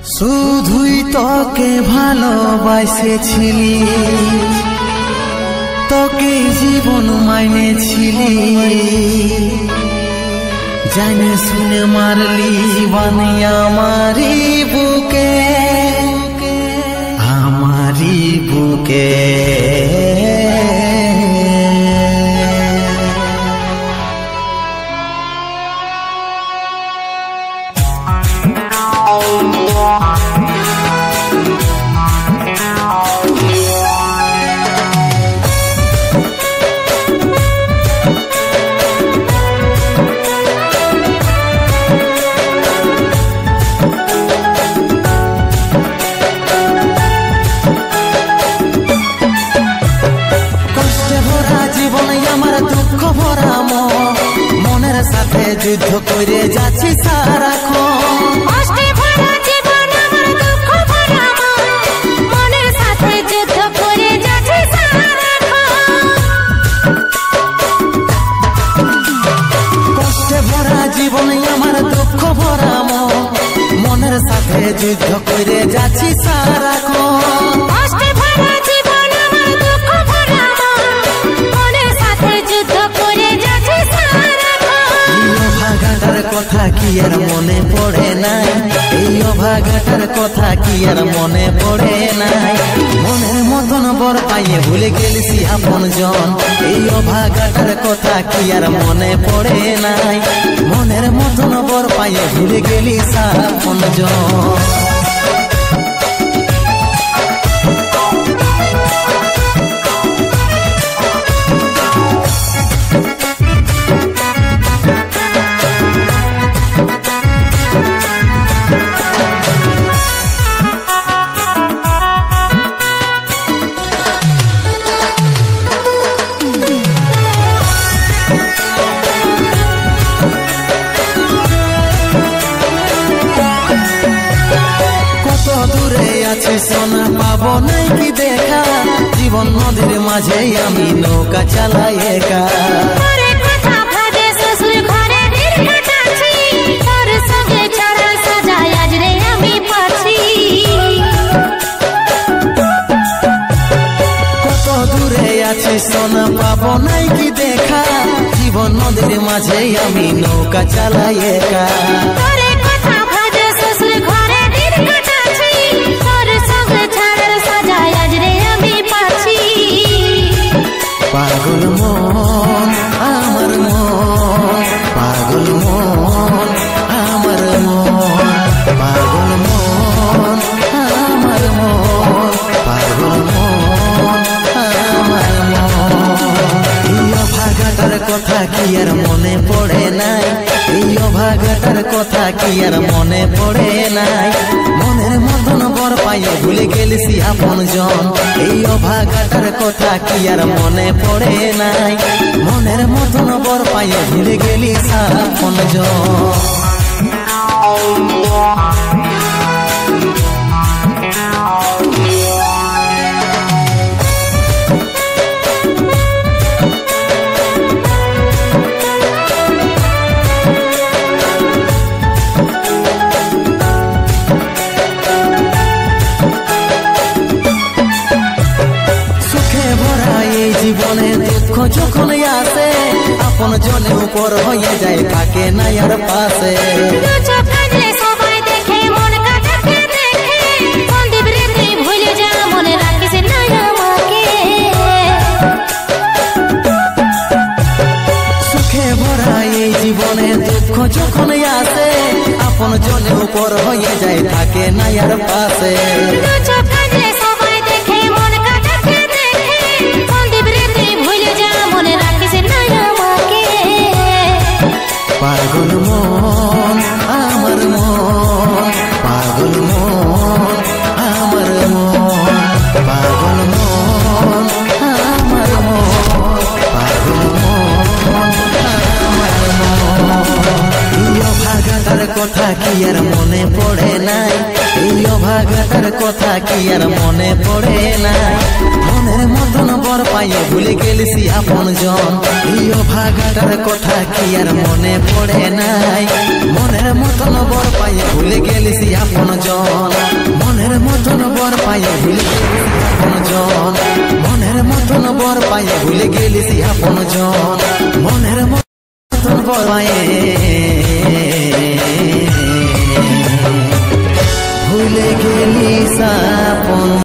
শুধুই তোকে ভালোবাসেছিলি, তোকে জীবন মাইনেছিলি, জানে শুনে মারলি বানি আমারি বুকে, আমারি বুকে। যুদ্ধ করে যাচ্ছি সারাক্ষণ, কষ্টে ভরা জীবন আমার দুঃখ ভরা মন, মনের সাথে যুদ্ধ করে যাচ্ছি সারাক্ষণ। কষ্টে ভরা জীবন আমার দুঃখ ভরা মন, মনের সাথে যুদ্ধ করে যাচ্ছি সারাক্ষণ। কষ্টে ভরা জীবন আমার দুঃখ ভরা মন, মনের সাথে যুদ্ধ করে যাচ্ছি কথা কি আর মনে পড়ে নাই, এই অভাগাটার কথা কি আর মনে পড়ে নাই। মনের মতন বর পাইয়ে ভুলে গেলিস আপন জন, এই অভাগাটার কথা কি আর মনে পড়ে নাই। মনের মতন বর পাইয়ে ভুলে গেলিস আপন জন। সোনা পাবো নাই কি দেখা, জীবন নদীর মাঝে আমি নৌকা চালাই একা। কত দূরে আছি সোনা পাবো নাই কি দেখা, জীবন নদীর মাঝে আমি নৌকা চালাই একা। পাগল মন আমার মন, পাগল মন আমার মন, পাগল মন আমার মন, পাগল মন আমার মন। এই অভাগাটার কথা কি আর মনে পড়ে নাই, এই অভাগাটার কথা কি আর মনে পড়ে নাই। মনের মতন বর পাইয়ে ভুলে গেলিস আপন জন, এই অভাগাটার কথা কি আর মনে পড়ে নাই। মনের মতন বর পাইয়ে ভুলে গেলিস আপন জন। জীবনে দুঃখ যখন আসে, আপন জনে উপর হয়ে যায় থাকে না আর পাশে। সবাই দেখে মন কাটাতে দেখে, সন্দীপ রে তুই ভুলে যা, মনে রাখিস না আমাকে। সুখে ভরা এই জীবনে দুঃখ যখন আসে, আপন জনে উপর হয়ে যায় থাকে না আর পাশে। পাগল মন আমার মন, পাগল মন আমার মন, পাগল মন আমার মন, পাগল মন আমার মন। এই অভাগাটার কথা কি আর মনে পড়ে নাই, এই অভাগাটার কথা কি আর মনে পড়ে নাই। মনের মতন বর পাইয়ে ভুলে গেলিস আপন জন, এই অভাগাটার কথা কি আর মনে পড়ে নাই। মনের মতন বর পাইয়ে ভুলে গেলিস আপন জন। বর পায়ে ভুলে আপন জন, মনের মতন বর পায়ে ভুলে গেলি আপন জন, মনের মতন বর পায়ে